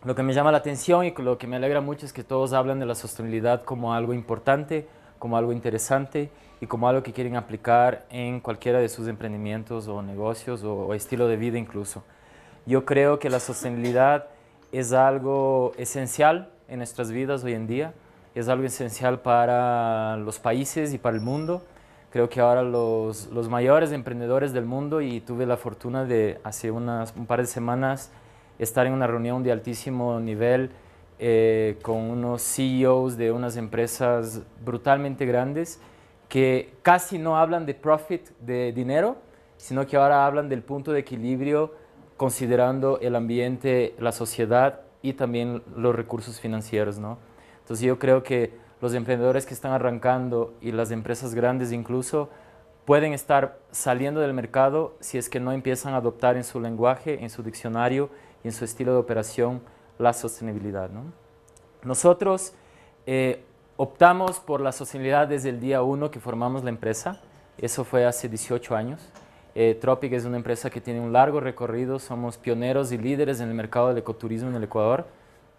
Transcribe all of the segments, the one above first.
Lo que me llama la atención y lo que me alegra mucho es que todos hablan de la sostenibilidad como algo importante, como algo interesante y como algo que quieren aplicar en cualquiera de sus emprendimientos o negocios o estilo de vida incluso. Yo creo que la sostenibilidad es algo esencial en nuestras vidas hoy en día, es algo esencial para los países y para el mundo. Creo que ahora los mayores emprendedores del mundo, y tuve la fortuna de hace un par de semanas estar en una reunión de altísimo nivel con unos CEOs de unas empresas brutalmente grandes que casi no hablan de profit, de dinero, sino que ahora hablan del punto de equilibrio considerando el ambiente, la sociedad y también los recursos financieros, ¿no? Entonces yo creo que los emprendedores que están arrancando y las empresas grandes incluso pueden estar saliendo del mercado si es que no empiezan a adoptar en su lenguaje, en su diccionario y en su estilo de operación la sostenibilidad, ¿no? Nosotros optamos por la sostenibilidad desde el día 1 que formamos la empresa. Eso fue hace 18 años. Tropic es una empresa que tiene un largo recorrido. Somos pioneros y líderes en el mercado del ecoturismo en el Ecuador.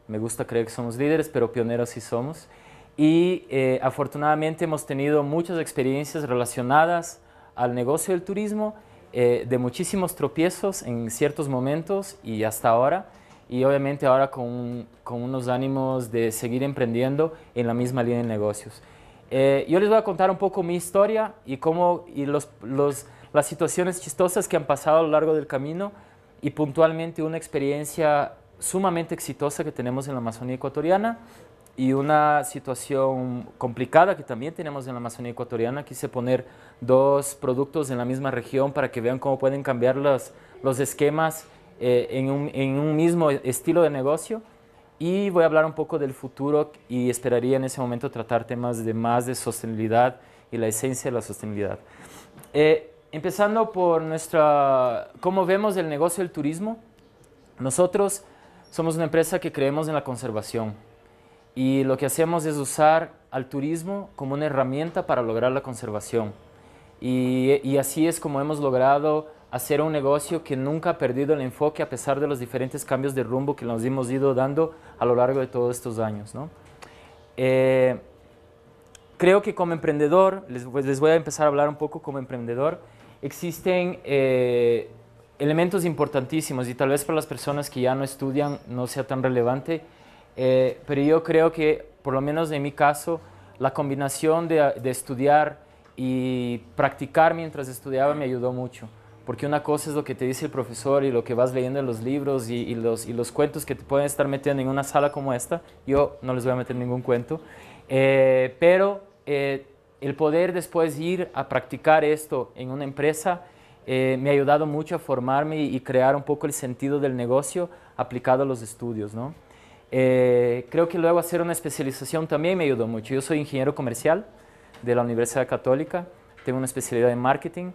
Me gusta creer que somos líderes, pero pioneros sí somos. Y afortunadamente hemos tenido muchas experiencias relacionadas al negocio del turismo, de muchísimos tropiezos en ciertos momentos y hasta ahora, y obviamente ahora con unos ánimos de seguir emprendiendo en la misma línea de negocios. Yo les voy a contar un poco mi historia y cómo y las situaciones chistosas que han pasado a lo largo del camino y puntualmente una experiencia sumamente exitosa que tenemos en la Amazonía ecuatoriana y una situación complicada que también tenemos en la Amazonía ecuatoriana. Quise poner dos productos en la misma región para que vean cómo pueden cambiar los esquemas en un mismo estilo de negocio. Y voy a hablar un poco del futuro y esperaría en ese momento tratar temas de más de sostenibilidad y la esencia de la sostenibilidad. Empezando por cómo vemos el negocio del turismo. Nosotros somos una empresa que creemos en la conservación y lo que hacemos es usar al turismo como una herramienta para lograr la conservación. Y así es como hemos logrado hacer un negocio que nunca ha perdido el enfoque a pesar de los diferentes cambios de rumbo que nos hemos ido dando a lo largo de todos estos años, ¿no? Creo que como emprendedor, les voy a empezar a hablar un poco como emprendedor, existen elementos importantísimos y tal vez para las personas que ya no estudian no sea tan relevante, pero yo creo que, por lo menos en mi caso, la combinación de estudiar y practicar mientras estudiaba me ayudó mucho. Porque una cosa es lo que te dice el profesor y lo que vas leyendo en los libros y los cuentos que te pueden estar metiendo en una sala como esta. Yo no les voy a meter ningún cuento. Pero el poder después ir a practicar esto en una empresa me ha ayudado mucho a formarme y crear un poco el sentido del negocio aplicado a los estudios, ¿no? Creo que luego hacer una especialización también me ayudó mucho. Yo soy ingeniero comercial de la Universidad Católica, tengo una especialidad en marketing,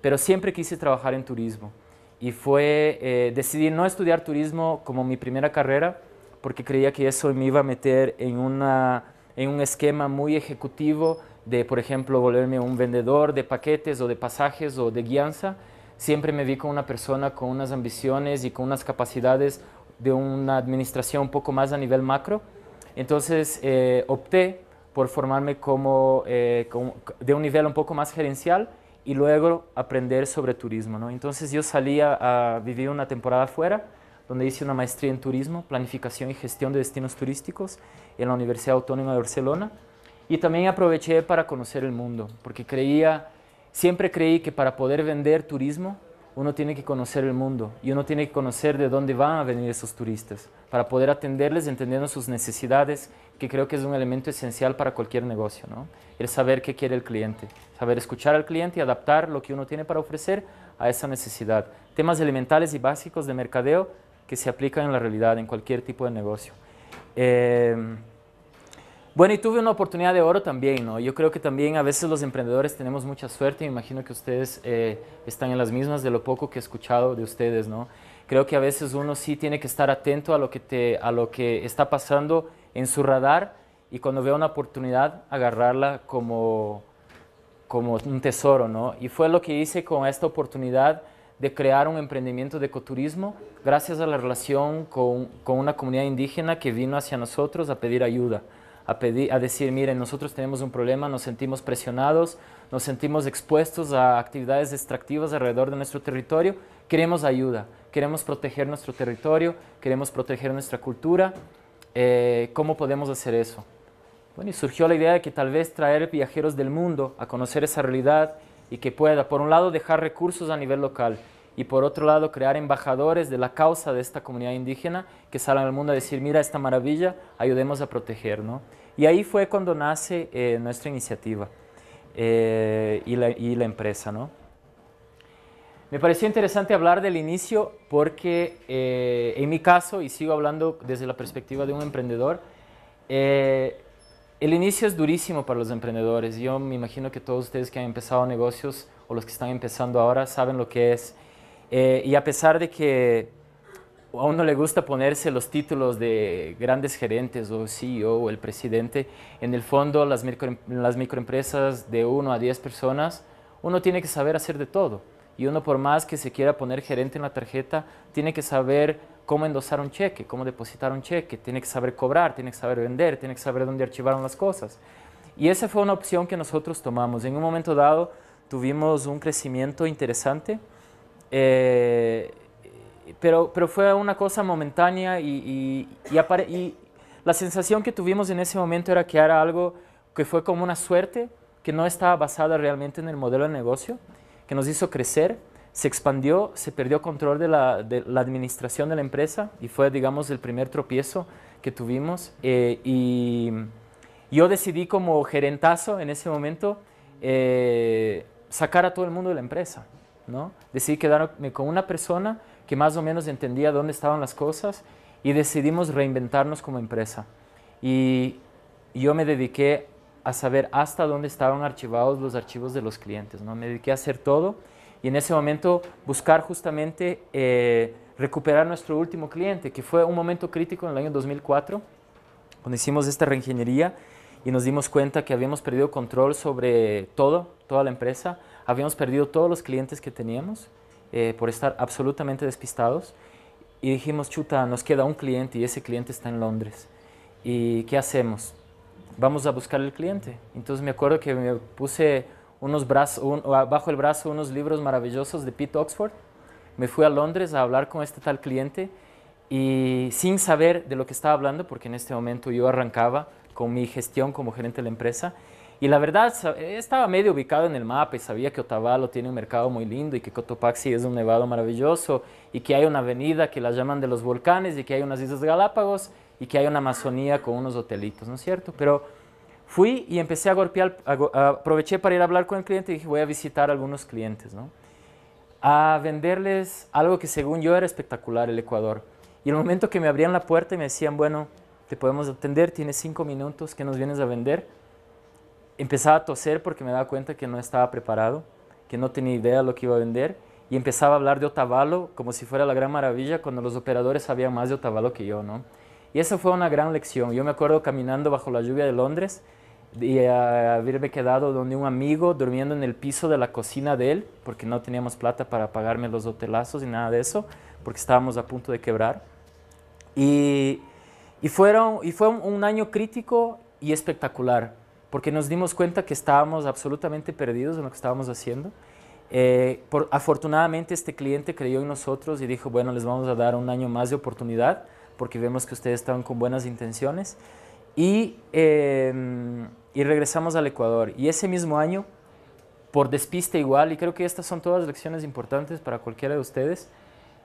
pero siempre quise trabajar en turismo. Y decidí no estudiar turismo como mi primera carrera, porque creía que eso me iba a meter en un esquema muy ejecutivo de, por ejemplo, volverme un vendedor de paquetes o de pasajes o de guianza. Siempre me vi como una persona con unas ambiciones y con unas capacidades de una administración un poco más a nivel macro. Entonces opté por formarme de un nivel un poco más gerencial y luego aprender sobre turismo, ¿no? Entonces yo salía a vivir una temporada afuera, donde hice una maestría en turismo, planificación y gestión de destinos turísticos en la Universidad Autónoma de Barcelona. Y también aproveché para conocer el mundo, porque siempre creí que para poder vender turismo uno tiene que conocer el mundo y uno tiene que conocer de dónde van a venir esos turistas para poder atenderles entendiendo sus necesidades, que creo que es un elemento esencial para cualquier negocio, ¿no? El saber qué quiere el cliente, saber escuchar al cliente y adaptar lo que uno tiene para ofrecer a esa necesidad. Temas elementales y básicos de mercadeo que se aplican en la realidad, en cualquier tipo de negocio. Bueno, y tuve una oportunidad de oro también, ¿no? Yo creo que también a veces los emprendedores tenemos mucha suerte, me imagino que ustedes están en las mismas de lo poco que he escuchado de ustedes, ¿no? Creo que a veces uno sí tiene que estar atento a lo que está pasando en su radar y cuando vea una oportunidad agarrarla como un tesoro, ¿no? Y fue lo que hice con esta oportunidad de crear un emprendimiento de ecoturismo gracias a la relación con una comunidad indígena que vino hacia nosotros a pedir ayuda, a decir, miren, nosotros tenemos un problema, nos sentimos presionados, nos sentimos expuestos a actividades extractivas alrededor de nuestro territorio, queremos ayuda, queremos proteger nuestro territorio, queremos proteger nuestra cultura, ¿cómo podemos hacer eso? Bueno, y surgió la idea de que tal vez traer viajeros del mundo a conocer esa realidad y que pueda, por un lado, dejar recursos a nivel local y por otro lado, crear embajadores de la causa de esta comunidad indígena que salgan al mundo a decir, mira esta maravilla, ayudemos a proteger, ¿no? Y ahí fue cuando nace nuestra iniciativa y la empresa, ¿no? Me pareció interesante hablar del inicio porque en mi caso, y sigo hablando desde la perspectiva de un emprendedor, el inicio es durísimo para los emprendedores. Yo me imagino que todos ustedes que han empezado negocios o los que están empezando ahora saben lo que es. Y a pesar de que a uno le gusta ponerse los títulos de grandes gerentes o CEO o el presidente, en el fondo las microempresas de 1 a 10 personas, uno tiene que saber hacer de todo. Y uno, por más que se quiera poner gerente en la tarjeta, tiene que saber cómo endosar un cheque, cómo depositar un cheque, tiene que saber cobrar, tiene que saber vender, tiene que saber dónde archivaron las cosas. Y esa fue una opción que nosotros tomamos. En un momento dado tuvimos un crecimiento interesante, pero fue una cosa momentánea y la sensación que tuvimos en ese momento era que era algo que fue como una suerte, que no estaba basada realmente en el modelo de negocio, que nos hizo crecer, se expandió, se perdió control de la administración de la empresa y fue, digamos, el primer tropiezo que tuvimos. Y yo decidí como gerentazo en ese momento sacar a todo el mundo de la empresa, ¿no? Decidí quedarme con una persona que más o menos entendía dónde estaban las cosas y decidimos reinventarnos como empresa. Y yo me dediqué a saber hasta dónde estaban archivados los archivos de los clientes, ¿no? Me dediqué a hacer todo y en ese momento buscar justamente recuperar nuestro último cliente, que fue un momento crítico en el año 2004, cuando hicimos esta reingeniería y nos dimos cuenta que habíamos perdido control sobre toda la empresa, habíamos perdido todos los clientes que teníamos por estar absolutamente despistados y dijimos, chuta, nos queda un cliente y ese cliente está en Londres. ¿Y qué hacemos? Vamos a buscar el cliente. Entonces me acuerdo que me puse bajo el brazo unos libros maravillosos de Pete Oxford. Me fui a Londres a hablar con este tal cliente y sin saber de lo que estaba hablando, porque en este momento yo arrancaba con mi gestión como gerente de la empresa. Y la verdad, estaba medio ubicado en el mapa y sabía que Otavalo tiene un mercado muy lindo y que Cotopaxi es un nevado maravilloso y que hay una avenida que la llaman de los volcanes y que hay unas Islas Galápagos y que hay una Amazonía con unos hotelitos, ¿no es cierto? Pero fui y empecé a golpear, aproveché para ir a hablar con el cliente y dije, voy a visitar a algunos clientes, ¿no? A venderles algo que según yo era espectacular, el Ecuador. Y el momento que me abrían la puerta y me decían, bueno, te podemos atender, tienes 5 minutos, ¿qué nos vienes a vender? Empezaba a toser porque me daba cuenta que no estaba preparado, que no tenía idea de lo que iba a vender y empezaba a hablar de Otavalo como si fuera la gran maravilla cuando los operadores sabían más de Otavalo que yo, ¿no? Y esa fue una gran lección. Yo me acuerdo caminando bajo la lluvia de Londres y haberme quedado donde un amigo durmiendo en el piso de la cocina de él porque no teníamos plata para pagarme los hotelazos y nada de eso porque estábamos a punto de quebrar. Y fue un año crítico y espectacular porque nos dimos cuenta que estábamos absolutamente perdidos en lo que estábamos haciendo. Afortunadamente este cliente creyó en nosotros y dijo, bueno, les vamos a dar un año más de oportunidad porque vemos que ustedes estaban con buenas intenciones. Y regresamos al Ecuador. Y ese mismo año, por despiste igual, y creo que estas son todas lecciones importantes para cualquiera de ustedes,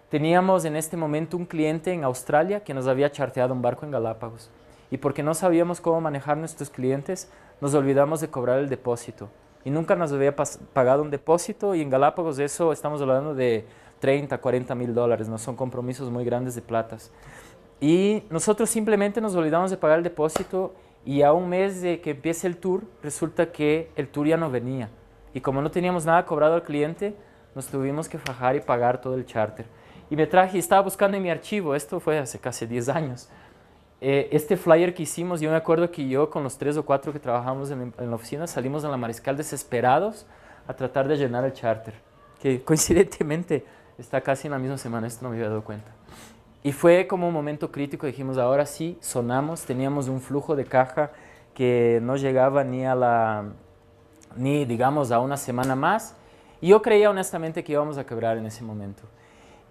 teníamos en este momento un cliente en Australia que nos había charteado un barco en Galápagos. Y porque no sabíamos cómo manejar nuestros clientes, nos olvidamos de cobrar el depósito. Y nunca nos había pagado un depósito y en Galápagos de eso estamos hablando de 30, 40 mil dólares, no son compromisos muy grandes de platas. Y nosotros simplemente nos olvidamos de pagar el depósito y a un mes de que empiece el tour, resulta que el tour ya no venía. Y como no teníamos nada cobrado al cliente, nos tuvimos que fajar y pagar todo el charter. Y me traje, estaba buscando en mi archivo, esto fue hace casi 10 años, este flyer que hicimos. Yo me acuerdo que yo con los 3 o 4 que trabajamos en la oficina salimos a la Mariscal desesperados a tratar de llenar el charter. que coincidentemente está casi en la misma semana, esto no me había dado cuenta. Y fue como un momento crítico, dijimos, ahora sí, sonamos, teníamos un flujo de caja que no llegaba ni digamos a una semana más, y yo creía honestamente que íbamos a quebrar en ese momento.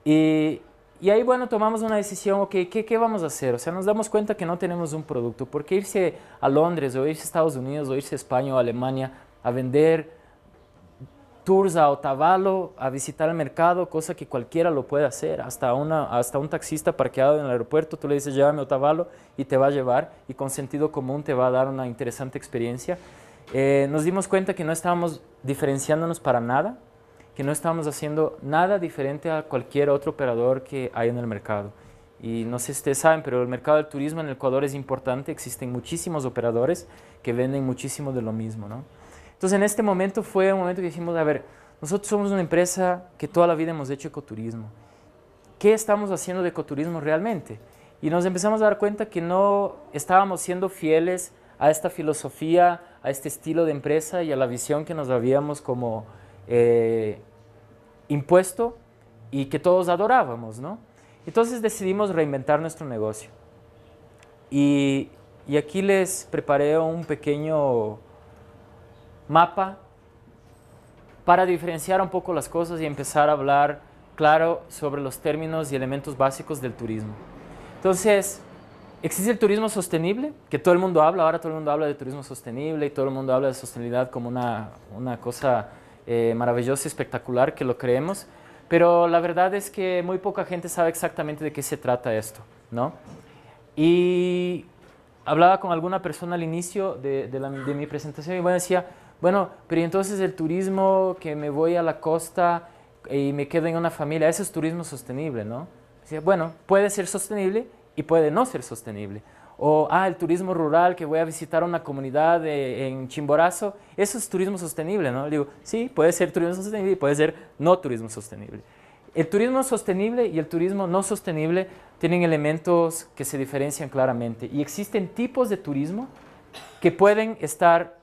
Y, y ahí, bueno, tomamos una decisión, ok, ¿qué vamos a hacer? O sea, nos damos cuenta que no tenemos un producto, porque irse a Londres o irse a Estados Unidos o irse a España o a Alemania a vender tours a Otavalo, a visitar el mercado, cosa que cualquiera lo puede hacer, hasta un taxista parqueado en el aeropuerto, tú le dices llévame a Otavalo y te va a llevar y con sentido común te va a dar una interesante experiencia. Nos dimos cuenta que no estábamos diferenciándonos para nada, que no estábamos haciendo nada diferente a cualquier otro operador que hay en el mercado. Y no sé si ustedes saben, pero el mercado del turismo en el Ecuador es importante, existen muchísimos operadores que venden muchísimo de lo mismo, ¿no? Entonces en este momento fue un momento que dijimos, a ver, nosotros somos una empresa que toda la vida hemos hecho ecoturismo. ¿Qué estamos haciendo de ecoturismo realmente? Y nos empezamos a dar cuenta que no estábamos siendo fieles a esta filosofía, a este estilo de empresa y a la visión que nos habíamos como impuesto y que todos adorábamos, ¿no? Entonces decidimos reinventar nuestro negocio. Y aquí les preparé un pequeño mapa para diferenciar un poco las cosas y empezar a hablar claro sobre los términos y elementos básicos del turismo. Entonces, existe el turismo sostenible, que todo el mundo habla, ahora todo el mundo habla de turismo sostenible y todo el mundo habla de sostenibilidad como una cosa maravillosa y espectacular, que lo creemos, pero la verdad es que muy poca gente sabe exactamente de qué se trata esto, ¿no? Y hablaba con alguna persona al inicio de mi presentación y bueno, decía, bueno, pero entonces el turismo que me voy a la costa y me quedo en una familia, ese es turismo sostenible, ¿no? Decía, bueno, puede ser sostenible y puede no ser sostenible. O, el turismo rural, que voy a visitar una comunidad en Chimborazo, eso es turismo sostenible, ¿no? Le digo, sí, puede ser turismo sostenible y puede ser no turismo sostenible. El turismo sostenible y el turismo no sostenible tienen elementos que se diferencian claramente y existen tipos de turismo que pueden estar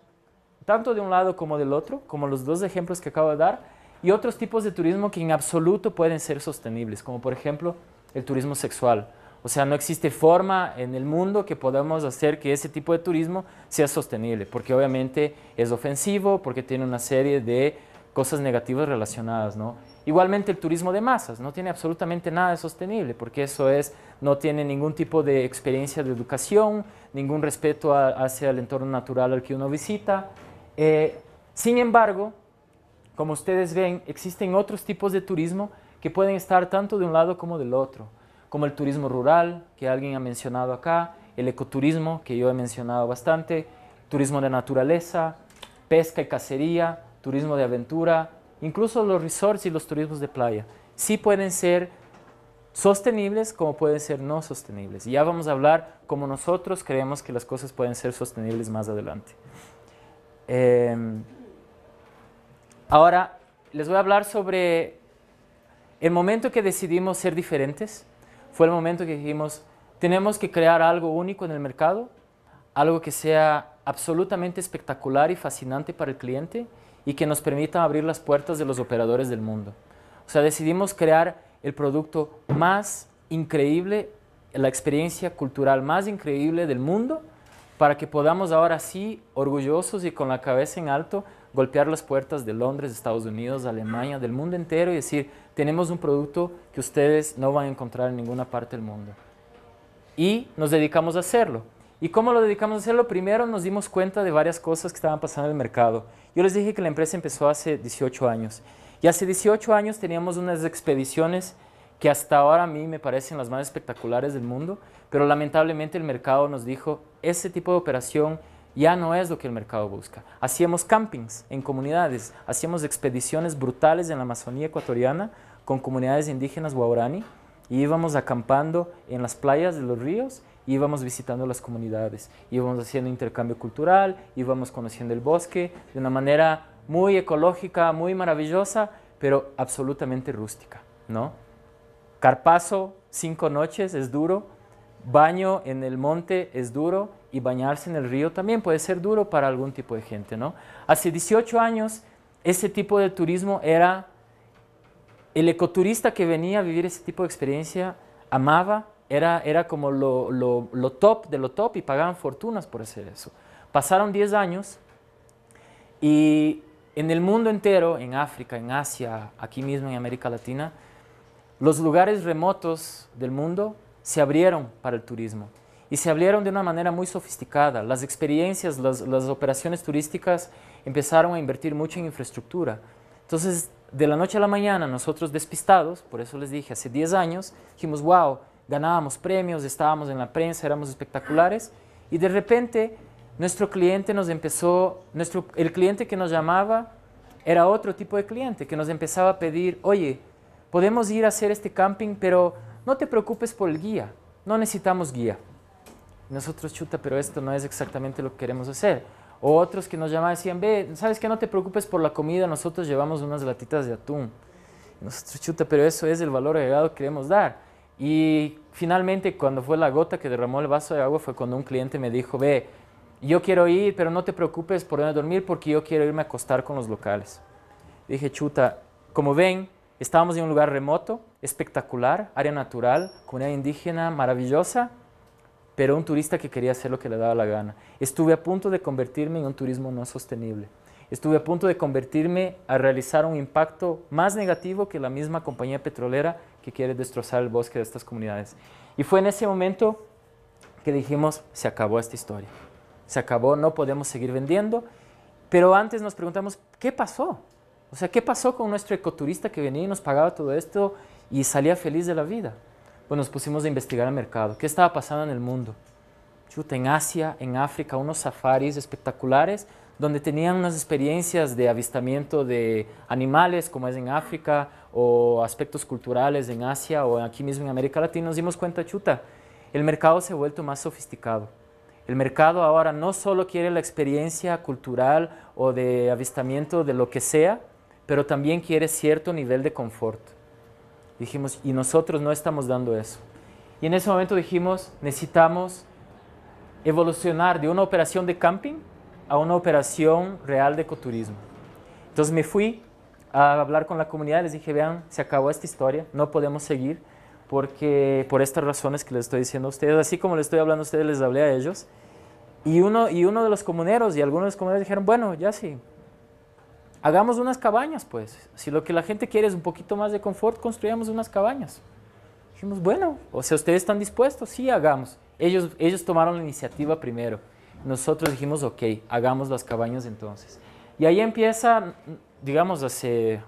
tanto de un lado como del otro, como los dos ejemplos que acabo de dar, y otros tipos de turismo que en absoluto pueden ser sostenibles, como por ejemplo el turismo sexual. O sea, no existe forma en el mundo que podamos hacer que ese tipo de turismo sea sostenible, porque obviamente es ofensivo, porque tiene una serie de cosas negativas relacionadas, ¿no? Igualmente el turismo de masas no tiene absolutamente nada de sostenible, porque eso no tiene ningún tipo de experiencia de educación, ningún respeto hacia el entorno natural al que uno visita. Sin embargo, como ustedes ven, existen otros tipos de turismo que pueden estar tanto de un lado como del otro, como el turismo rural, que alguien ha mencionado acá, el ecoturismo, que yo he mencionado bastante, turismo de naturaleza, pesca y cacería, turismo de aventura, incluso los resorts y los turismos de playa. Sí pueden ser sostenibles como pueden ser no sostenibles. Y ya vamos a hablar cómo nosotros creemos que las cosas pueden ser sostenibles más adelante. Ahora les voy a hablar sobre el momento que decidimos ser diferentes. Fue el momento que dijimos, tenemos que crear algo único en el mercado, algo que sea absolutamente espectacular y fascinante para el cliente y que nos permita abrir las puertas de los operadores del mundo. O sea, decidimos crear el producto más increíble, la experiencia cultural más increíble del mundo, para que podamos ahora sí, orgullosos y con la cabeza en alto, golpear las puertas de Londres, Estados Unidos, Alemania, del mundo entero y decir, tenemos un producto que ustedes no van a encontrar en ninguna parte del mundo. Y nos dedicamos a hacerlo. ¿Y cómo lo dedicamos a hacerlo? Primero nos dimos cuenta de varias cosas que estaban pasando en el mercado. Yo les dije que la empresa empezó hace 18 años. Y hace 18 años teníamos unas expediciones que hasta ahora a mí me parecen las más espectaculares del mundo, pero lamentablemente el mercado nos dijo, ese tipo de operación ya no es lo que el mercado busca. Hacíamos campings en comunidades, hacíamos expediciones brutales en la Amazonía ecuatoriana con comunidades indígenas guaraní y íbamos acampando en las playas de los ríos, íbamos visitando las comunidades, íbamos haciendo intercambio cultural, íbamos conociendo el bosque de una manera muy ecológica, muy maravillosa, pero absolutamente rústica, ¿no? Carpazo, 5 noches, es duro. Baño en el monte es duro y bañarse en el río también puede ser duro para algún tipo de gente, ¿no? Hace 18 años ese tipo de turismo era el ecoturista que venía a vivir ese tipo de experiencia amaba, era como lo top de lo top y pagaban fortunas por hacer eso. Pasaron 10 años y en el mundo entero, en África, en Asia, aquí mismo en América Latina, los lugares remotos del mundo se abrieron para el turismo y se abrieron de una manera muy sofisticada. Las experiencias, las operaciones turísticas empezaron a invertir mucho en infraestructura. Entonces, de la noche a la mañana, nosotros despistados, por eso les dije, hace 10 años, dijimos, wow, ganábamos premios, estábamos en la prensa, éramos espectaculares, y de repente nuestro cliente nos empezó, el cliente que nos llamaba era otro tipo de cliente, que nos empezaba a pedir, oye, podemos ir a hacer este camping, pero no te preocupes por el guía, no necesitamos guía. Y nosotros, chuta, pero esto no es exactamente lo que queremos hacer. O otros que nos llamaban y decían, ve, ¿sabes qué? No te preocupes por la comida, nosotros llevamos unas latitas de atún. Y nosotros, chuta, pero eso es el valor agregado que queremos dar. Y finalmente, cuando fue la gota que derramó el vaso de agua, fue cuando un cliente me dijo, ve, yo quiero ir, pero no te preocupes por dónde dormir porque yo quiero irme a acostar con los locales. Y dije, chuta, como ven, estábamos en un lugar remoto, espectacular, área natural, comunidad indígena maravillosa, pero un turista que quería hacer lo que le daba la gana. Estuve a punto de convertirme en un turismo no sostenible. Estuve a punto de convertirme a realizar un impacto más negativo que la misma compañía petrolera que quiere destrozar el bosque de estas comunidades. Y fue en ese momento que dijimos, se acabó esta historia. Se acabó, no podemos seguir vendiendo. Pero antes nos preguntamos, ¿qué pasó? O sea, ¿qué pasó con nuestro ecoturista que venía y nos pagaba todo esto y salía feliz de la vida? Pues nos pusimos a investigar el mercado. ¿Qué estaba pasando en el mundo? Chuta, en Asia, en África, unos safaris espectaculares donde tenían unas experiencias de avistamiento de animales, como es en África, o aspectos culturales en Asia o aquí mismo en América Latina. Nos dimos cuenta, chuta, el mercado se ha vuelto más sofisticado. El mercado ahora no solo quiere la experiencia cultural o de avistamiento de lo que sea, pero también quiere cierto nivel de confort. Dijimos, y nosotros no estamos dando eso. Y en ese momento dijimos, necesitamos evolucionar de una operación de camping a una operación real de ecoturismo. Entonces me fui a hablar con la comunidad, les dije, vean, se acabó esta historia, no podemos seguir porque por estas razones que les estoy diciendo a ustedes, así como les estoy hablando a ustedes, les hablé a ellos. Y uno de los comuneros y algunos de los comuneros dijeron, bueno, ya sí, hagamos unas cabañas, pues. Si lo que la gente quiere es un poquito más de confort, construyamos unas cabañas. Dijimos, bueno, o sea, ¿ustedes están dispuestos? Sí, hagamos. Ellos tomaron la iniciativa primero. Nosotros dijimos, ok, hagamos las cabañas entonces. Y ahí empieza, digamos, hace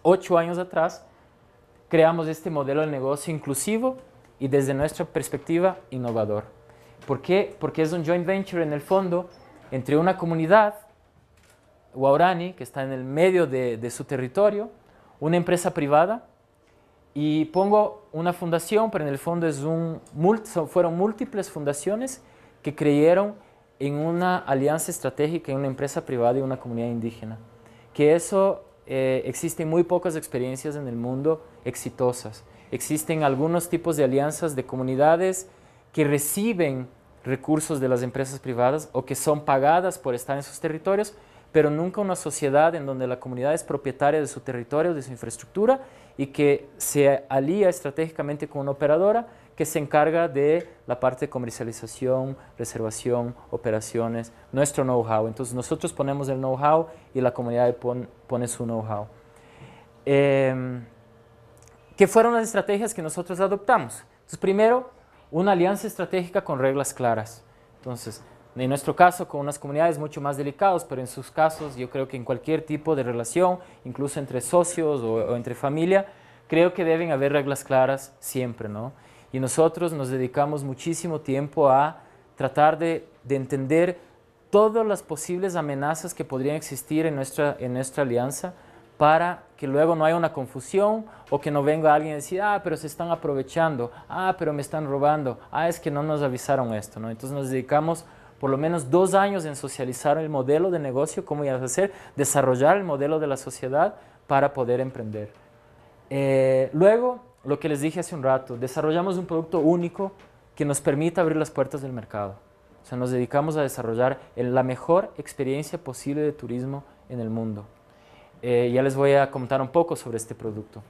8 años atrás, creamos este modelo de negocio inclusivo y desde nuestra perspectiva innovador. ¿Por qué? Porque es un joint venture en el fondo entre una comunidad Waorani, que está en el medio de su territorio, una empresa privada, y pongo una fundación, pero en el fondo fueron múltiples fundaciones que creyeron en una alianza estratégica en una empresa privada y una comunidad indígena. Que eso existen muy pocas experiencias en el mundo exitosas. Existen algunos tipos de alianzas de comunidades que reciben recursos de las empresas privadas o que son pagadas por estar en sus territorios, pero nunca una sociedad en donde la comunidad es propietaria de su territorio, de su infraestructura y que se alía estratégicamente con una operadora que se encarga de la parte de comercialización, reservación, operaciones, nuestro know-how. Entonces nosotros ponemos el know-how y la comunidad pone su know-how. ¿Qué fueron las estrategias que nosotros adoptamos? Entonces primero, una alianza estratégica con reglas claras. Entonces, en nuestro caso, con unas comunidades mucho más delicadas, pero en sus casos, yo creo que en cualquier tipo de relación, incluso entre socios o entre familia, creo que deben haber reglas claras siempre, ¿no? Y nosotros nos dedicamos muchísimo tiempo a tratar de entender todas las posibles amenazas que podrían existir en nuestra alianza para que luego no haya una confusión o que no venga alguien a decir, ah, pero se están aprovechando, ah, pero me están robando, ah, es que no nos avisaron esto, ¿no? Entonces nos dedicamos por lo menos 2 años en socializar el modelo de negocio, cómo iba a hacer, desarrollar el modelo de la sociedad para poder emprender. Luego, lo que les dije hace un rato, desarrollamos un producto único que nos permita abrir las puertas del mercado. O sea, nos dedicamos a desarrollar la mejor experiencia posible de turismo en el mundo. Ya les voy a contar un poco sobre este producto.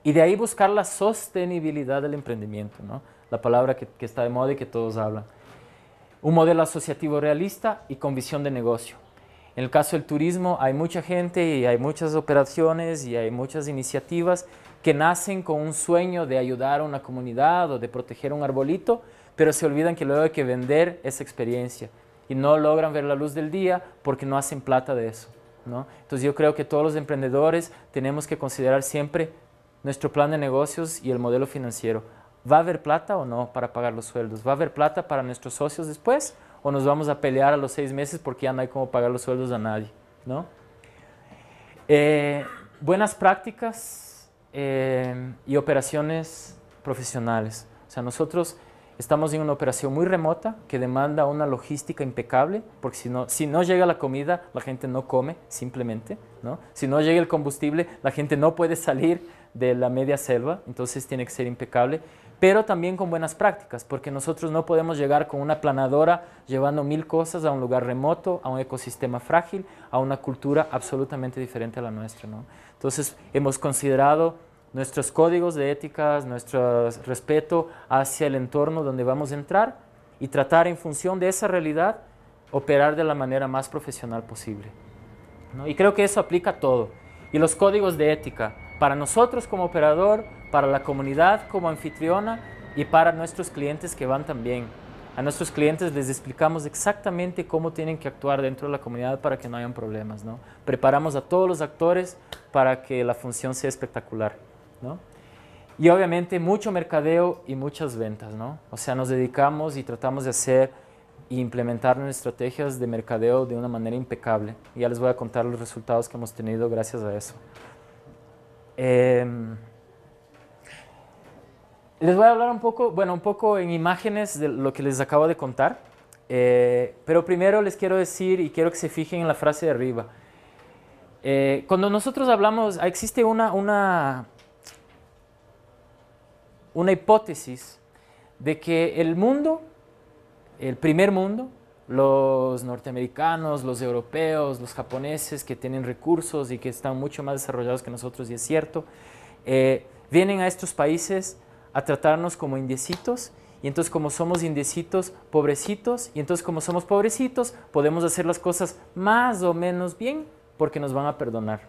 Y de ahí buscar la sostenibilidad del emprendimiento, ¿no? La palabra que está de moda y que todos hablan. Un modelo asociativo realista y con visión de negocio. En el caso del turismo hay mucha gente y hay muchas operaciones y hay muchas iniciativas que nacen con un sueño de ayudar a una comunidad o de proteger un arbolito, pero se olvidan que luego hay que vender esa experiencia y no logran ver la luz del día porque no hacen plata de eso, ¿no? Entonces yo creo que todos los emprendedores tenemos que considerar siempre nuestro plan de negocios y el modelo financiero. ¿Va a haber plata o no para pagar los sueldos? ¿Va a haber plata para nuestros socios después? ¿O nos vamos a pelear a los 6 meses porque ya no hay cómo pagar los sueldos a nadie, ¿no? Buenas prácticas y operaciones profesionales. O sea, nosotros estamos en una operación muy remota que demanda una logística impecable, porque si no llega la comida, la gente no come, simplemente, ¿no? Si no llega el combustible, la gente no puede salir de la media selva, entonces tiene que ser impecable, pero también con buenas prácticas, porque nosotros no podemos llegar con una planadora llevando 1000 cosas a un lugar remoto, a un ecosistema frágil, a una cultura absolutamente diferente a la nuestra, ¿no? Entonces hemos considerado nuestros códigos de éticas, nuestro respeto hacia el entorno donde vamos a entrar y tratar en función de esa realidad operar de la manera más profesional posible, ¿no? Y creo que eso aplica a todo. Y los códigos de ética, para nosotros como operador, para la comunidad como anfitriona y para nuestros clientes que van también. A nuestros clientes les explicamos exactamente cómo tienen que actuar dentro de la comunidad para que no hayan problemas, ¿no? Preparamos a todos los actores para que la función sea espectacular, ¿no? Y obviamente mucho mercadeo y muchas ventas, ¿no? O sea, nos dedicamos y tratamos de hacer e implementar estrategias de mercadeo de una manera impecable. Y ya les voy a contar los resultados que hemos tenido gracias a eso. Les voy a hablar un poco en imágenes de lo que les acabo de contar. Pero primero les quiero decir y quiero que se fijen en la frase de arriba. Cuando nosotros hablamos, existe una hipótesis de que el mundo, el primer mundo, los norteamericanos, los europeos, los japoneses que tienen recursos y que están mucho más desarrollados que nosotros, y es cierto, vienen a estos países a tratarnos como indiecitos, y entonces como somos indiecitos, pobrecitos, y entonces como somos pobrecitos, podemos hacer las cosas más o menos bien porque nos van a perdonar.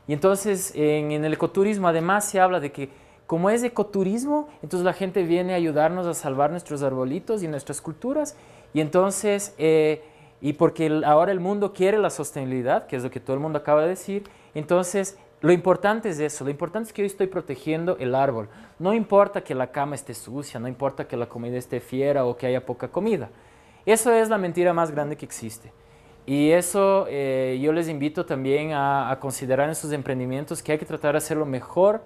Y entonces en el ecoturismo además se habla de que como es ecoturismo, entonces la gente viene a ayudarnos a salvar nuestros arbolitos y nuestras culturas, y entonces, y porque ahora el mundo quiere la sostenibilidad, que es lo que todo el mundo acaba de decir, entonces lo importante es eso, lo importante es que yo estoy protegiendo el árbol. No importa que la cama esté sucia, no importa que la comida esté fiera o que haya poca comida. Eso es la mentira más grande que existe. Y eso yo les invito también a considerar en sus emprendimientos que hay que tratar de hacer lo mejor,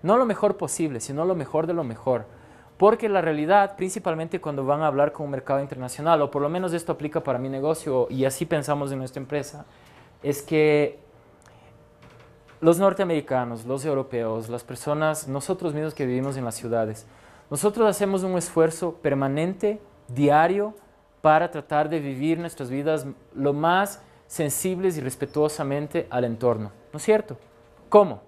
no lo mejor posible, sino lo mejor de lo mejor. Porque la realidad, principalmente cuando van a hablar con un mercado internacional, o por lo menos esto aplica para mi negocio y así pensamos en nuestra empresa, es que los norteamericanos, los europeos, las personas, nosotros mismos que vivimos en las ciudades, nosotros hacemos un esfuerzo permanente, diario, para tratar de vivir nuestras vidas lo más sensibles y respetuosamente al entorno, ¿no es cierto? ¿Cómo?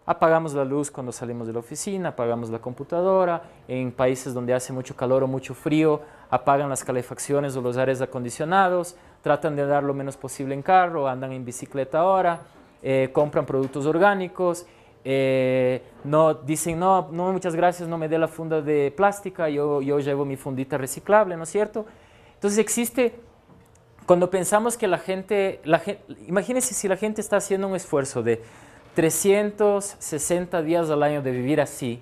Apagamos la luz cuando salimos de la oficina, apagamos la computadora, en países donde hace mucho calor o mucho frío, apagan las calefacciones o los aires acondicionados, tratan de andar lo menos posible en carro, andan en bicicleta ahora, compran productos orgánicos, dicen no, muchas gracias, no me dé la funda de plástica, yo llevo mi fundita reciclable, ¿no es cierto? Entonces existe, cuando pensamos que la gente, imagínense si la gente está haciendo un esfuerzo de 360 días al año de vivir así,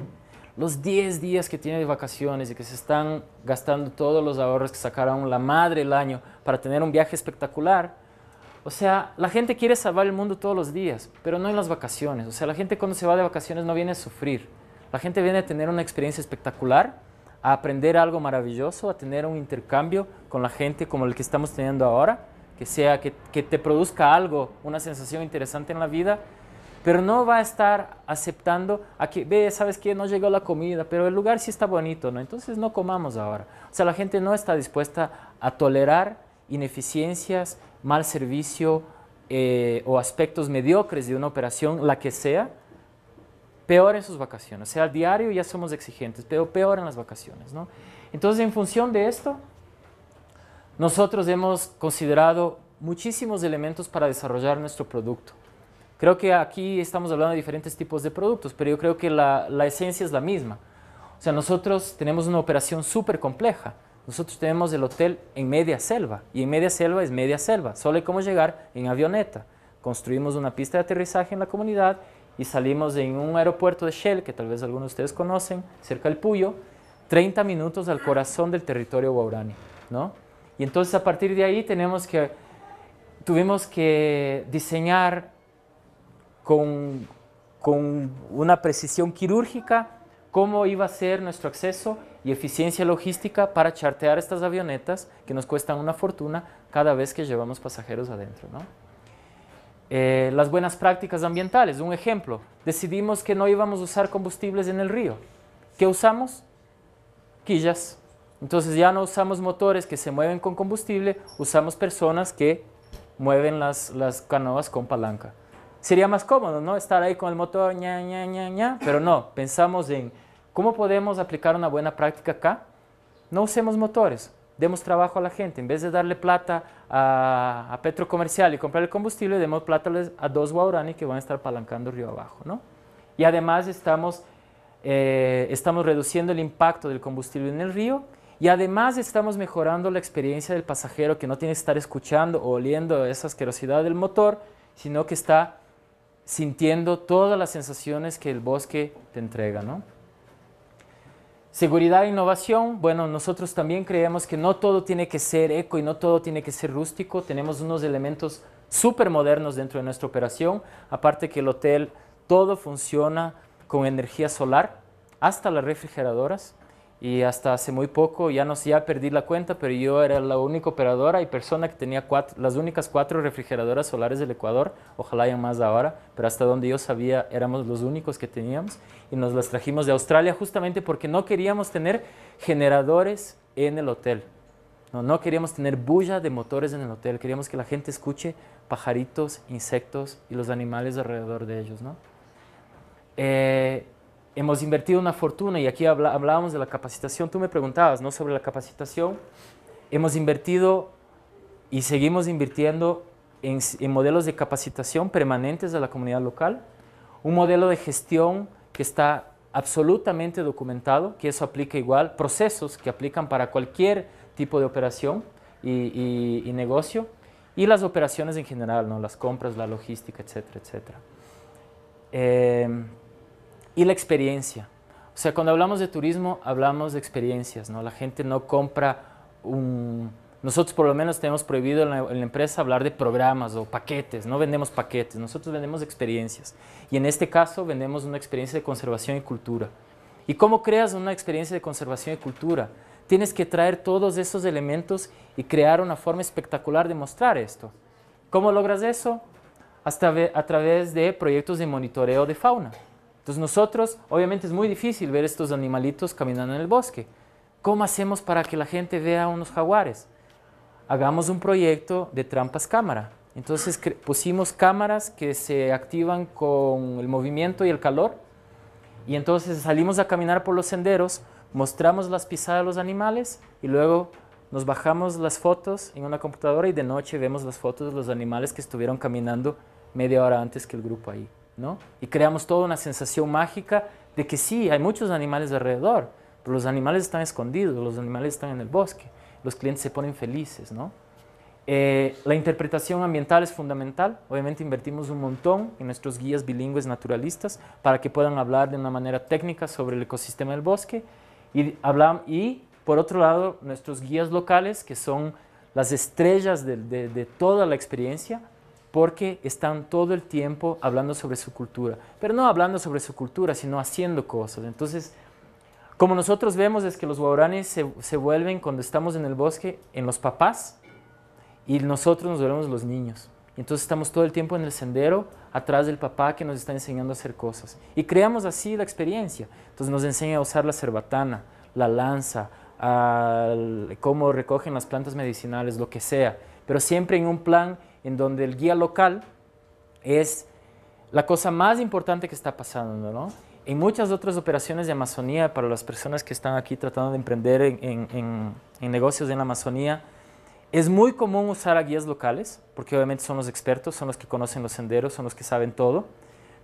los 10 días que tiene de vacaciones y que se están gastando todos los ahorros que sacaron la madre el año para tener un viaje espectacular. O sea, la gente quiere salvar el mundo todos los días, pero no en las vacaciones. O sea, la gente cuando se va de vacaciones no viene a sufrir. La gente viene a tener una experiencia espectacular, a aprender algo maravilloso, a tener un intercambio con la gente como el que estamos teniendo ahora, que te produzca algo, una sensación interesante en la vida, pero no va a estar aceptando a que, ve, ¿sabes qué? No llegó la comida, pero el lugar sí está bonito, ¿no? Entonces no comamos ahora. O sea, la gente no está dispuesta a tolerar ineficiencias, mal servicio, o aspectos mediocres de una operación, la que sea, peor en sus vacaciones. O sea, al diario ya somos exigentes, pero peor en las vacaciones, ¿no? Entonces, en función de esto, nosotros hemos considerado muchísimos elementos para desarrollar nuestro producto. Creo que aquí estamos hablando de diferentes tipos de productos, pero yo creo que la esencia es la misma. O sea, nosotros tenemos una operación súper compleja. Nosotros tenemos el hotel en media selva, y en media selva es media selva. Solo hay cómo llegar en avioneta. Construimos una pista de aterrizaje en la comunidad y salimos en un aeropuerto de Shell, que tal vez algunos de ustedes conocen, cerca del Puyo, 30 minutos al corazón del territorio guaraní, ¿no? Y entonces a partir de ahí tuvimos que diseñar con una precisión quirúrgica cómo iba a ser nuestro acceso y eficiencia logística para chartear estas avionetas que nos cuestan una fortuna cada vez que llevamos pasajeros adentro, ¿no? Las buenas prácticas ambientales, un ejemplo, decidimos que no íbamos a usar combustibles en el río. ¿Qué usamos? Quillas. Entonces ya no usamos motores que se mueven con combustible, usamos personas que mueven las canoas con palanca. Sería más cómodo, ¿no? Estar ahí con el motor, ña, ña, ña, ña, pero no, pensamos en cómo podemos aplicar una buena práctica acá. No usemos motores, demos trabajo a la gente. En vez de darle plata a Petro Comercial y comprar el combustible, demos plata a 2 guaraní que van a estar palancando río abajo, ¿no? Y además estamos reduciendo el impacto del combustible en el río, y además estamos mejorando la experiencia del pasajero, que no tiene que estar escuchando o oliendo esa asquerosidad del motor, sino que está sintiendo todas las sensaciones que el bosque te entrega, ¿no? Seguridad e innovación. Bueno, nosotros también creemos que no todo tiene que ser eco y no todo tiene que ser rústico. Tenemos unos elementos súper modernos dentro de nuestra operación. Aparte que el hotel, todo funciona con energía solar, hasta las refrigeradoras. Y hasta hace muy poco, ya perdí la cuenta, pero yo era la única operadora y persona que tenía las únicas 4 refrigeradoras solares del Ecuador. Ojalá haya más ahora, pero hasta donde yo sabía éramos los únicos que teníamos. Y nos las trajimos de Australia justamente porque no queríamos tener generadores en el hotel. No queríamos tener bulla de motores en el hotel. Queríamos que la gente escuche pajaritos, insectos y los animales alrededor de ellos, ¿no? Hemos invertido una fortuna, y aquí hablábamos de la capacitación. Tú me preguntabas, ¿no?, sobre la capacitación. Hemos invertido y seguimos invirtiendo en modelos de capacitación permanentes de la comunidad local, un modelo de gestión que está absolutamente documentado, que eso aplica igual, procesos que aplican para cualquier tipo de operación y negocio, y las operaciones en general, ¿no?, las compras, la logística, etcétera, etcétera. Y la experiencia. O sea, cuando hablamos de turismo, hablamos de experiencias, ¿no? La gente no compra Nosotros por lo menos tenemos prohibido en la empresa hablar de programas o paquetes. No vendemos paquetes, nosotros vendemos experiencias. Y en este caso vendemos una experiencia de conservación y cultura. ¿Y cómo creas una experiencia de conservación y cultura? Tienes que traer todos esos elementos y crear una forma espectacular de mostrar esto. ¿Cómo logras eso? A través de proyectos de monitoreo de fauna. Entonces nosotros, obviamente es muy difícil ver estos animalitos caminando en el bosque. ¿Cómo hacemos para que la gente vea unos jaguares? Hagamos un proyecto de trampas cámara. Entonces pusimos cámaras que se activan con el movimiento y el calor, y entonces salimos a caminar por los senderos, mostramos las pisadas de los animales y luego nos bajamos las fotos en una computadora y de noche vemos las fotos de los animales que estuvieron caminando media hora antes que el grupo ahí, ¿no? Y creamos toda una sensación mágica de que sí, hay muchos animales alrededor, pero los animales están escondidos, los animales están en el bosque, los clientes se ponen felices, ¿no? La interpretación ambiental es fundamental. Obviamente invertimos un montón en nuestros guías bilingües naturalistas para que puedan hablar de una manera técnica sobre el ecosistema del bosque, y por otro lado nuestros guías locales, que son las estrellas de toda la experiencia, porque están todo el tiempo hablando sobre su cultura, pero no hablando sobre su cultura, sino haciendo cosas. Entonces, como nosotros vemos es que los guaraníes se vuelven, cuando estamos en el bosque, en los papás, y nosotros nos volvemos los niños. Y entonces estamos todo el tiempo en el sendero, atrás del papá que nos está enseñando a hacer cosas. Y creamos así la experiencia. Entonces nos enseña a usar la cerbatana, la lanza, cómo recogen las plantas medicinales, lo que sea, pero siempre en un plan en donde el guía local es la cosa más importante que está pasando, ¿no? En muchas otras operaciones de Amazonía, para las personas que están aquí tratando de emprender en negocios en la Amazonía, es muy común usar a guías locales, porque obviamente son los expertos, son los que conocen los senderos, son los que saben todo,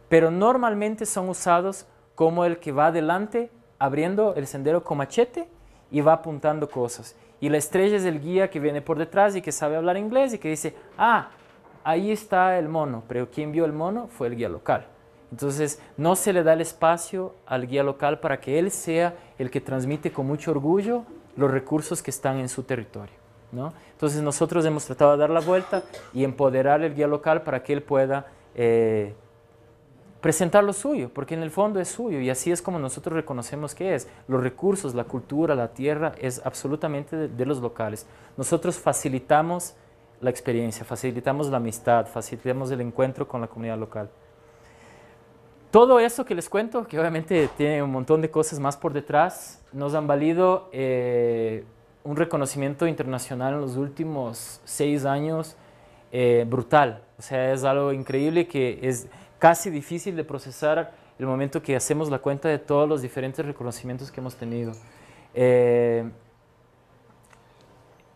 pero normalmente son usados como el que va adelante abriendo el sendero con machete y va apuntando cosas. Y la estrella es el guía que viene por detrás y que sabe hablar inglés y que dice, ah, ahí está el mono, pero quien vio el mono fue el guía local. Entonces no se le da el espacio al guía local para que él sea el que transmite con mucho orgullo los recursos que están en su territorio, ¿no? Entonces nosotros hemos tratado de dar la vuelta y empoderar al guía local para que él pueda presentar lo suyo, porque en el fondo es suyo y así es como nosotros reconocemos que es. Los recursos, la cultura, la tierra es absolutamente de los locales. Nosotros facilitamos la experiencia, facilitamos la amistad, facilitamos el encuentro con la comunidad local. Todo eso que les cuento, que obviamente tiene un montón de cosas más por detrás, nos han valido un reconocimiento internacional en los últimos 6 años brutal. O sea, es algo increíble que es casi difícil de procesar el momento que hacemos la cuenta de todos los diferentes reconocimientos que hemos tenido.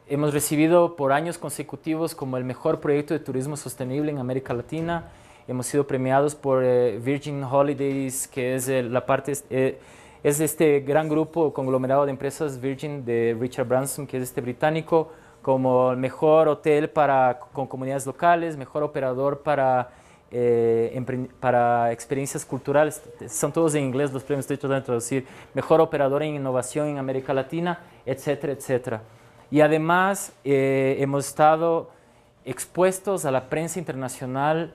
Hemos recibido por años consecutivos como el mejor proyecto de turismo sostenible en América Latina. Hemos sido premiados por Virgin Holidays, que es es este gran grupo conglomerado de empresas Virgin de Richard Branson, que es este británico, como el mejor hotel con comunidades locales, mejor operador para experiencias culturales. Son todos en inglés los premios, estoy tratando de traducir. Mejor operador en innovación en América Latina, etcétera, etcétera. Y además hemos estado expuestos a la prensa internacional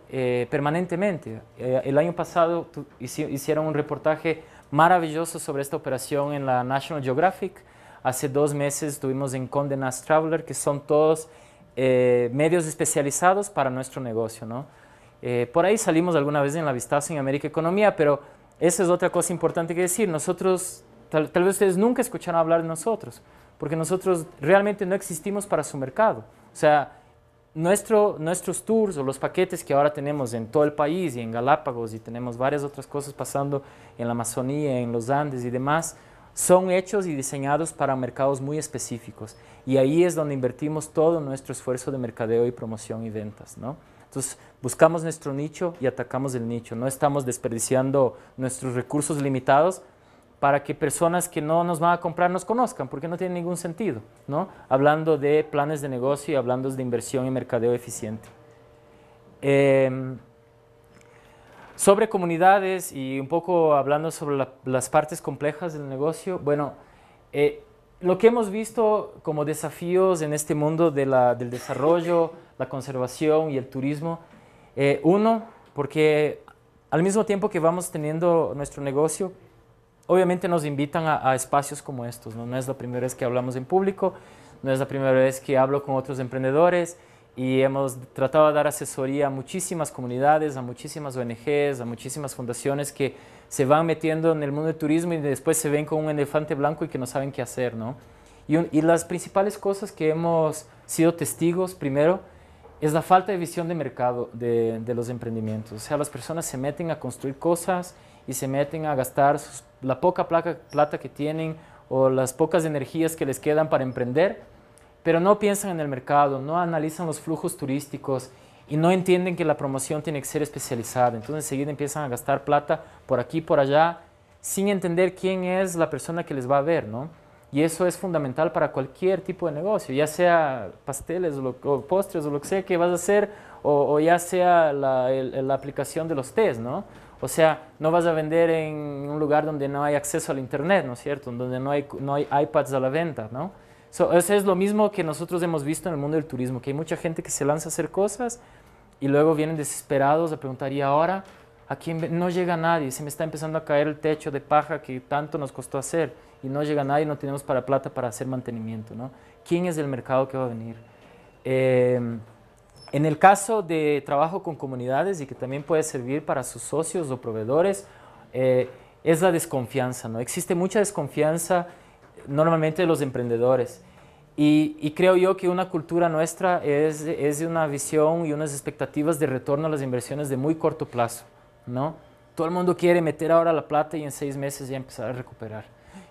permanentemente. El año pasado hicieron un reportaje maravilloso sobre esta operación en la National Geographic. Hace 2 meses estuvimos en Condé Nast Traveler, que son todos medios especializados para nuestro negocio, ¿no? Por ahí salimos alguna vez en la Vistazo en América Economía, pero esa es otra cosa importante que decir. Nosotros, tal vez ustedes nunca escucharon hablar de nosotros, porque nosotros realmente no existimos para su mercado. O sea, nuestros tours o los paquetes que ahora tenemos en todo el país y en Galápagos y tenemos varias otras cosas pasando en la Amazonía, en los Andes y demás, son hechos y diseñados para mercados muy específicos. Y ahí es donde invertimos todo nuestro esfuerzo de mercadeo y promoción y ventas, ¿no? Entonces, buscamos nuestro nicho y atacamos el nicho. No estamos desperdiciando nuestros recursos limitados para que personas que no nos van a comprar nos conozcan, porque no tiene ningún sentido, ¿no? Hablando de planes de negocio y hablando de inversión y mercadeo eficiente. Sobre comunidades y un poco hablando sobre las partes complejas del negocio, bueno, lo que hemos visto como desafíos en este mundo del desarrollo, la conservación y el turismo, uno, porque al mismo tiempo que vamos teniendo nuestro negocio, obviamente nos invitan a espacios como estos, ¿no? No es la primera vez que hablamos en público, no es la primera vez que hablo con otros emprendedores y hemos tratado de dar asesoría a muchísimas comunidades, a muchísimas ONGs, a muchísimas fundaciones que se van metiendo en el mundo del turismo y después se ven con un elefante blanco y que no saben qué hacer, ¿no? Y las principales cosas que hemos sido testigos, primero, es la falta de visión de mercado de los emprendimientos. O sea, las personas se meten a construir cosas y se meten a gastar la poca plata que tienen o las pocas energías que les quedan para emprender, pero no piensan en el mercado, no analizan los flujos turísticos y no entienden que la promoción tiene que ser especializada. Entonces enseguida empiezan a gastar plata por aquí, por allá, sin entender quién es la persona que les va a ver, ¿no? Y eso es fundamental para cualquier tipo de negocio, ya sea pasteles o postres o lo que sea que vas a hacer, o ya sea la aplicación de los tés, ¿no? O sea, no vas a vender en un lugar donde no hay acceso al internet, ¿no es cierto? Donde no hay iPads a la venta, ¿no? Eso es lo mismo que nosotros hemos visto en el mundo del turismo, que hay mucha gente que se lanza a hacer cosas y luego vienen desesperados a preguntar, ¿y ahora a quién? No llega nadie, se me está empezando a caer el techo de paja que tanto nos costó hacer y no llega nadie, no tenemos plata para hacer mantenimiento, ¿no? ¿Quién es el mercado que va a venir? En el caso de trabajo con comunidades y que también puede servir para sus socios o proveedores, es la desconfianza, ¿no? Existe mucha desconfianza normalmente de los emprendedores Y creo yo que una cultura nuestra es de una visión y unas expectativas de retorno a las inversiones de muy corto plazo, ¿no? Todo el mundo quiere meter ahora la plata y en 6 meses ya empezar a recuperar.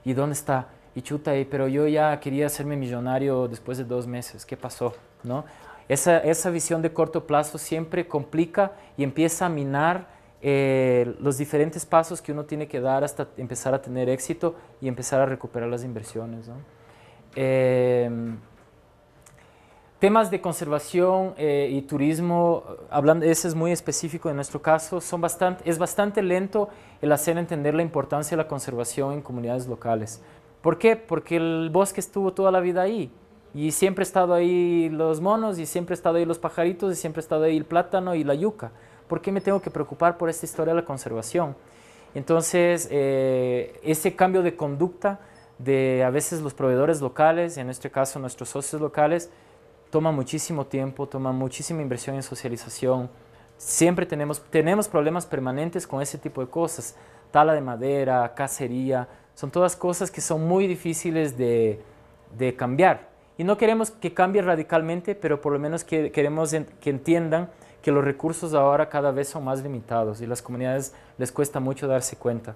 ¿Y dónde está? Y chuta, pero yo ya quería hacerme millonario después de 2 meses. ¿Qué pasó? ¿No? Esa visión de corto plazo siempre complica y empieza a minar los diferentes pasos que uno tiene que dar hasta empezar a tener éxito y empezar a recuperar las inversiones, ¿no? Temas de conservación y turismo, hablando, ese es muy específico en nuestro caso, es bastante lento el hacer entender la importancia de la conservación en comunidades locales. ¿Por qué? Porque el bosque estuvo toda la vida ahí y siempre ha estado ahí los monos y siempre ha estado ahí los pajaritos y siempre ha estado ahí el plátano y la yuca. ¿Por qué me tengo que preocupar por esta historia de la conservación? Entonces, ese cambio de conducta de a veces los proveedores locales, en este caso nuestros socios locales, toma muchísimo tiempo, toma muchísima inversión en socialización. Siempre tenemos problemas permanentes con ese tipo de cosas. Tala de madera, cacería, son todas cosas que son muy difíciles de cambiar. Y no queremos que cambie radicalmente, pero por lo menos queremos que entiendan que los recursos ahora cada vez son más limitados y a las comunidades les cuesta mucho darse cuenta.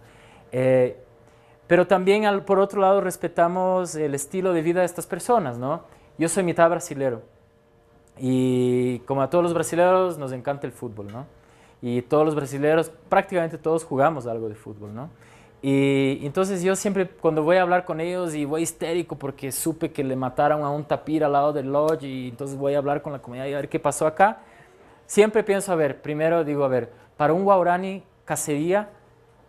Pero también, por otro lado, respetamos el estilo de vida de estas personas, ¿no? Yo soy mitad brasilero y como a todos los brasileños nos encanta el fútbol, ¿no? Y todos los brasileños, prácticamente todos jugamos algo de fútbol, ¿no? Y entonces yo siempre cuando voy a hablar con ellos y voy histérico porque supe que le mataron a un tapir al lado del lodge y entonces voy a hablar con la comunidad y a ver qué pasó acá, siempre pienso, a ver, primero digo, a ver, para un guaraní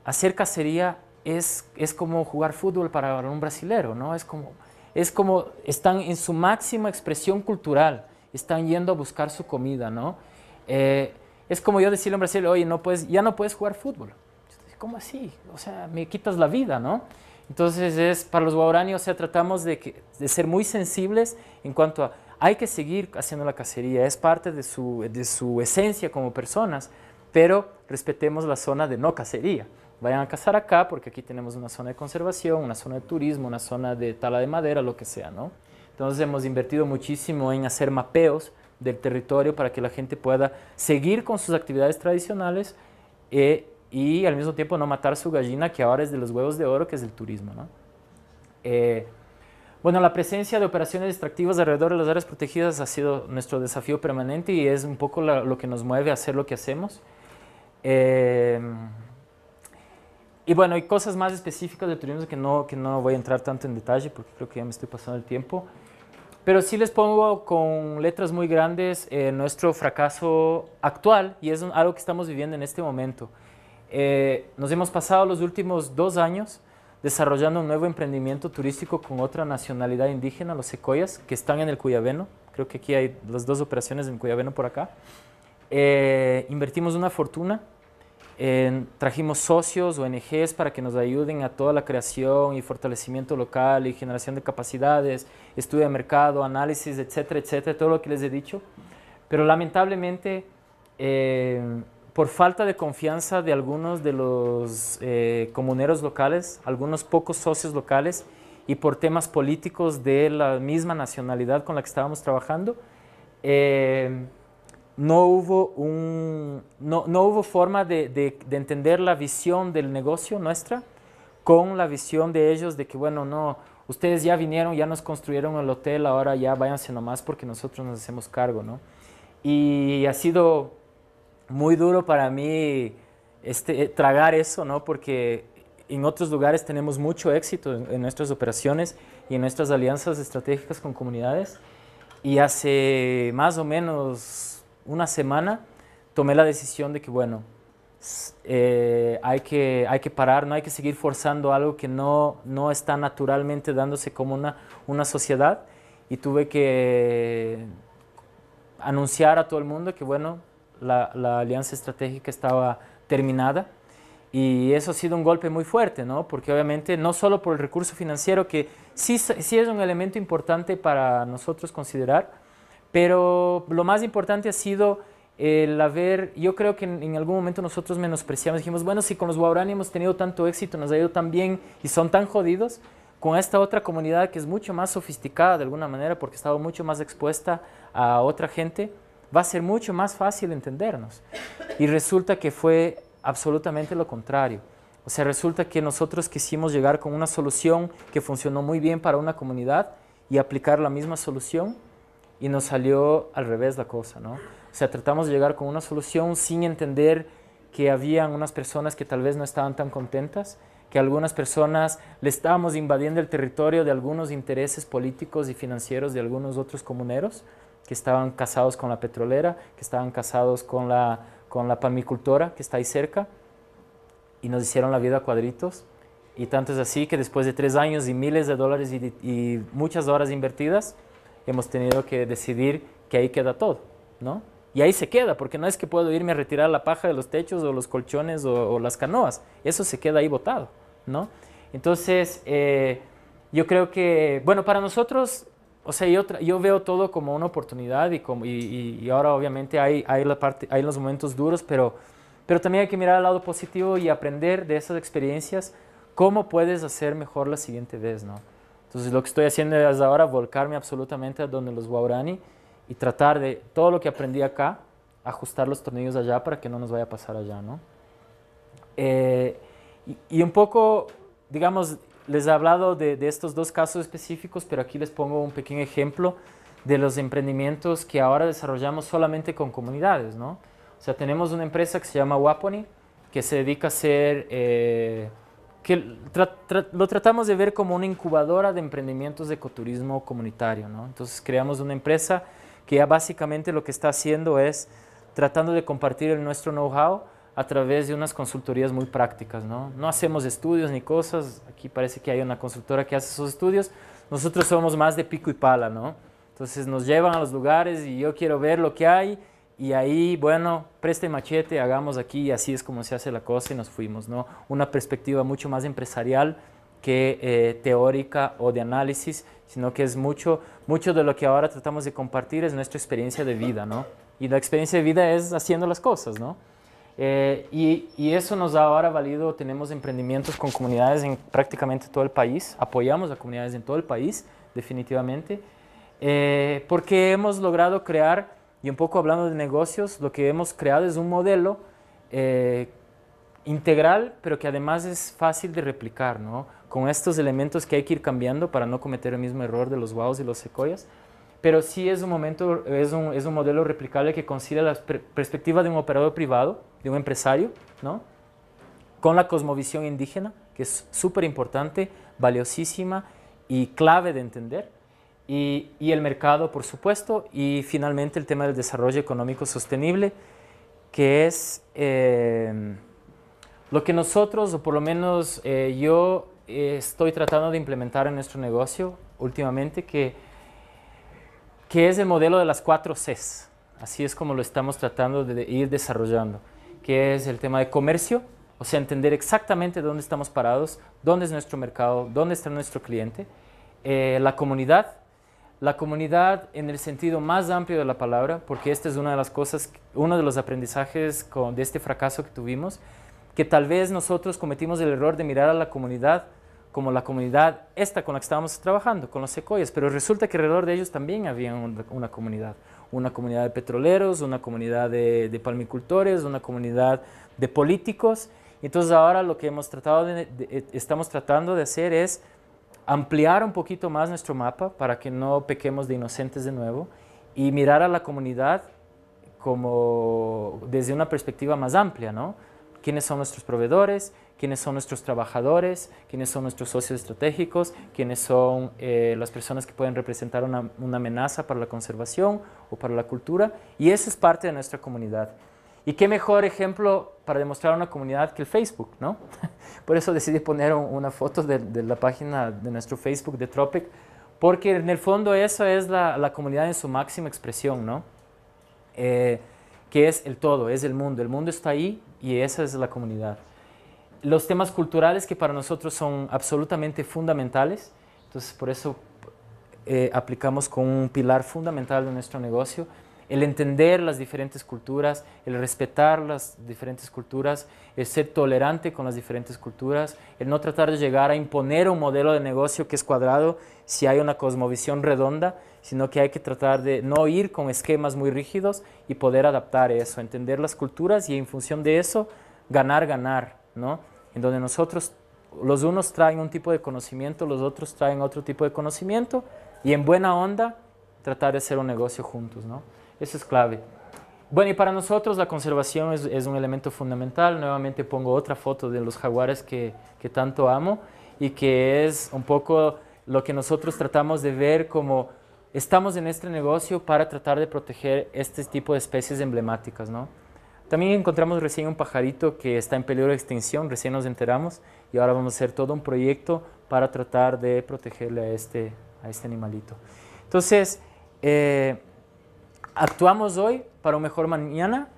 hacer cacería es como jugar fútbol para un brasilero, ¿no? Es como están en su máxima expresión cultural, están yendo a buscar su comida, ¿no? Es como yo decirle a un brasileño, oye, ya no puedes jugar fútbol. ¿Cómo así? O sea, me quitas la vida, ¿no? Entonces, para los guaraníes, o sea, tratamos de ser muy sensibles en cuanto a, hay que seguir haciendo la cacería, es parte de su esencia como personas, pero respetemos la zona de no cacería. Vayan a cazar acá porque aquí tenemos una zona de conservación, una zona de turismo, una zona de tala de madera, lo que sea, ¿no? Entonces hemos invertido muchísimo en hacer mapeos del territorio para que la gente pueda seguir con sus actividades tradicionales y al mismo tiempo no matar su gallina, que ahora es de los huevos de oro, que es el turismo, ¿no? Bueno, la presencia de operaciones extractivas alrededor de las áreas protegidas ha sido nuestro desafío permanente y es un poco lo que nos mueve a hacer lo que hacemos. Y bueno, hay cosas más específicas de turismo que no voy a entrar tanto en detalle porque creo que ya me estoy pasando el tiempo. Pero sí les pongo con letras muy grandes nuestro fracaso actual y es algo que estamos viviendo en este momento. Nos hemos pasado los últimos 2 años desarrollando un nuevo emprendimiento turístico con otra nacionalidad indígena, los secoyas, que están en el Cuyabeno. Creo que aquí hay las 2 operaciones en Cuyabeno por acá. Invertimos una fortuna. Trajimos socios, ONGs para que nos ayuden a toda la creación y fortalecimiento local y generación de capacidades, estudio de mercado, análisis, etcétera, etcétera, todo lo que les he dicho. Pero lamentablemente, por falta de confianza de algunos de los comuneros locales, algunos pocos socios locales y por temas políticos de la misma nacionalidad con la que estábamos trabajando, no hubo forma de entender la visión del negocio nuestra con la visión de ellos de que, bueno, no, ustedes ya vinieron, ya nos construyeron el hotel, ahora ya váyanse nomás porque nosotros nos hacemos cargo, ¿no? Y ha sido muy duro para mí tragar eso, ¿no? Porque en otros lugares tenemos mucho éxito en nuestras operaciones y en nuestras alianzas estratégicas con comunidades. Y hace más o menos una semana tomé la decisión de que, bueno, hay que parar, no hay que seguir forzando algo que no está naturalmente dándose como una sociedad, y tuve que anunciar a todo el mundo que, bueno, la alianza estratégica estaba terminada, y eso ha sido un golpe muy fuerte, ¿no? Porque obviamente no solo por el recurso financiero, que sí es un elemento importante para nosotros considerar, pero lo más importante ha sido yo creo que en algún momento nosotros menospreciamos, dijimos, bueno, si con los guaraní hemos tenido tanto éxito, nos ha ido tan bien y son tan jodidos, con esta otra comunidad que es mucho más sofisticada de alguna manera porque estaba mucho más expuesta a otra gente, va a ser mucho más fácil entendernos. Y resulta que fue absolutamente lo contrario. O sea, resulta que nosotros quisimos llegar con una solución que funcionó muy bien para una comunidad y aplicar la misma solución y nos salió al revés la cosa, ¿no? O sea, tratamos de llegar con una solución sin entender que habían unas personas que tal vez no estaban tan contentas, que algunas personas le estábamos invadiendo el territorio de algunos intereses políticos y financieros de algunos otros comuneros que estaban casados con la petrolera, que estaban casados con la palmicultora que está ahí cerca, y nos hicieron la vida a cuadritos. Y tanto es así que después de 3 años y miles de dólares y muchas horas invertidas, hemos tenido que decidir que ahí queda todo, ¿no? Y ahí se queda, porque no es que puedo irme a retirar la paja de los techos o los colchones o las canoas, eso se queda ahí botado, ¿no? Entonces, yo creo que, bueno, para nosotros, o sea, yo veo todo como una oportunidad y ahora obviamente hay los momentos duros, pero también hay que mirar al lado positivo y aprender de esas experiencias cómo puedes hacer mejor la siguiente vez, ¿no? Entonces, lo que estoy haciendo es ahora volcarme absolutamente a donde los Waorani y tratar de todo lo que aprendí acá, ajustar los tornillos allá para que no nos vaya a pasar allá, ¿no? Y un poco, digamos, les he hablado de estos 2 casos específicos, pero aquí les pongo un pequeño ejemplo de los emprendimientos que ahora desarrollamos solamente con comunidades, ¿no? O sea, tenemos una empresa que se llama Waponi, que se dedica a hacer, que lo tratamos de ver como una incubadora de emprendimientos de ecoturismo comunitario, ¿no? Entonces creamos una empresa que ya básicamente lo que está haciendo es tratando de compartir nuestro know-how a través de unas consultorías muy prácticas, ¿no? No hacemos estudios ni cosas, aquí parece que hay una consultora que hace esos estudios, nosotros somos más de pico y pala, ¿no? Entonces nos llevan a los lugares y yo quiero ver lo que hay y ahí, bueno, preste machete, hagamos aquí y así es como se hace la cosa y nos fuimos, ¿no? Una perspectiva mucho más empresarial que teórica o de análisis, sino que es mucho de lo que ahora tratamos de compartir es nuestra experiencia de vida, ¿no? Y la experiencia de vida es haciendo las cosas, ¿no? Y eso nos ha ahora valido, tenemos emprendimientos con comunidades en prácticamente todo el país, apoyamos a comunidades en todo el país, definitivamente, porque hemos logrado crear, y un poco hablando de negocios, lo que hemos creado es un modelo integral, pero que además es fácil de replicar, ¿no? Con estos elementos que hay que ir cambiando para no cometer el mismo error de los WOWs y los sequoias, pero sí es un modelo replicable que considera la perspectiva de un operador privado, de un empresario, ¿no? Con la cosmovisión indígena, que es súper importante, valiosísima y clave de entender, y el mercado, por supuesto, y finalmente el tema del desarrollo económico sostenible, que es lo que nosotros, o por lo menos yo estoy tratando de implementar en nuestro negocio últimamente, que es el modelo de las 4 Cs. Así es como lo estamos tratando de ir desarrollando, que es el tema de comercio, o sea, entender exactamente dónde estamos parados, dónde es nuestro mercado, dónde está nuestro cliente, la comunidad en el sentido más amplio de la palabra, porque esta es una de las cosas, uno de los aprendizajes de este fracaso que tuvimos, que tal vez nosotros cometimos el error de mirar a la comunidad como la comunidad esta con la que estábamos trabajando, con los sequoias, pero resulta que alrededor de ellos también había una comunidad de petroleros, una comunidad de palmicultores, una comunidad de políticos. Entonces ahora lo que estamos tratando de hacer es ampliar un poquito más nuestro mapa para que no pequemos de inocentes de nuevo y mirar a la comunidad como desde una perspectiva más amplia, ¿no? ¿Quiénes son nuestros proveedores? ¿Quiénes son nuestros trabajadores? ¿Quiénes son nuestros socios estratégicos? ¿Quiénes son las personas que pueden representar una amenaza para la conservación o para la cultura? Y eso es parte de nuestra comunidad. ¿Y qué mejor ejemplo para demostrar una comunidad que el Facebook, ¿no? Por eso decidí poner una foto de la página de nuestro Facebook de Tropic, porque en el fondo eso es la comunidad en su máxima expresión, ¿no? Que es el todo, es el mundo está ahí y esa es la comunidad. Los temas culturales que para nosotros son absolutamente fundamentales, entonces por eso aplicamos con un pilar fundamental de nuestro negocio, el entender las diferentes culturas, el respetar las diferentes culturas, el ser tolerante con las diferentes culturas, el no tratar de llegar a imponer un modelo de negocio que es cuadrado si hay una cosmovisión redonda, sino que hay que tratar de no ir con esquemas muy rígidos y poder adaptar eso, entender las culturas y en función de eso ganar, ganar, ¿no? En donde nosotros, los unos traen un tipo de conocimiento, los otros traen otro tipo de conocimiento y en buena onda tratar de hacer un negocio juntos, ¿no? Eso es clave. Bueno, y para nosotros la conservación es un elemento fundamental. Nuevamente pongo otra foto de los jaguares que tanto amo y que es un poco lo que nosotros tratamos de ver como estamos en este negocio para tratar de proteger este tipo de especies emblemáticas, ¿no? También encontramos recién un pajarito que está en peligro de extinción, recién nos enteramos y ahora vamos a hacer todo un proyecto para tratar de protegerle a este animalito. Entonces, actuamos hoy para un mejor mañana.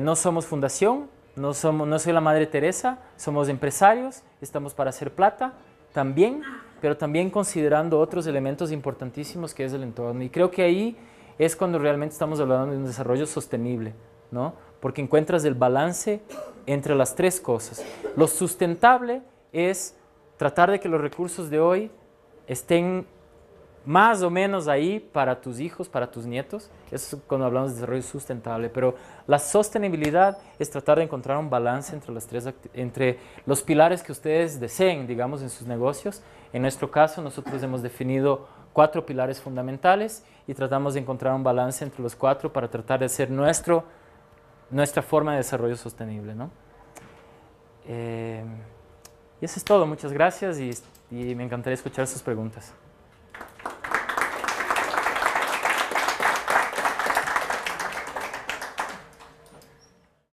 No somos fundación, no soy la Madre Teresa, somos empresarios, estamos para hacer plata también, pero también considerando otros elementos importantísimos que es el entorno. Y creo que ahí es cuando realmente estamos hablando de un desarrollo sostenible, ¿no? Porque encuentras el balance entre las tres cosas. Lo sustentable es tratar de que los recursos de hoy estén más o menos ahí para tus hijos, para tus nietos. Eso es cuando hablamos de desarrollo sustentable. Pero la sostenibilidad es tratar de encontrar un balance entre los pilares que ustedes deseen, digamos, en sus negocios. En nuestro caso, nosotros hemos definido 4 pilares fundamentales y tratamos de encontrar un balance entre los 4 para tratar de hacer nuestra forma de desarrollo sostenible, ¿no? Y eso es todo. Muchas gracias y me encantaría escuchar sus preguntas.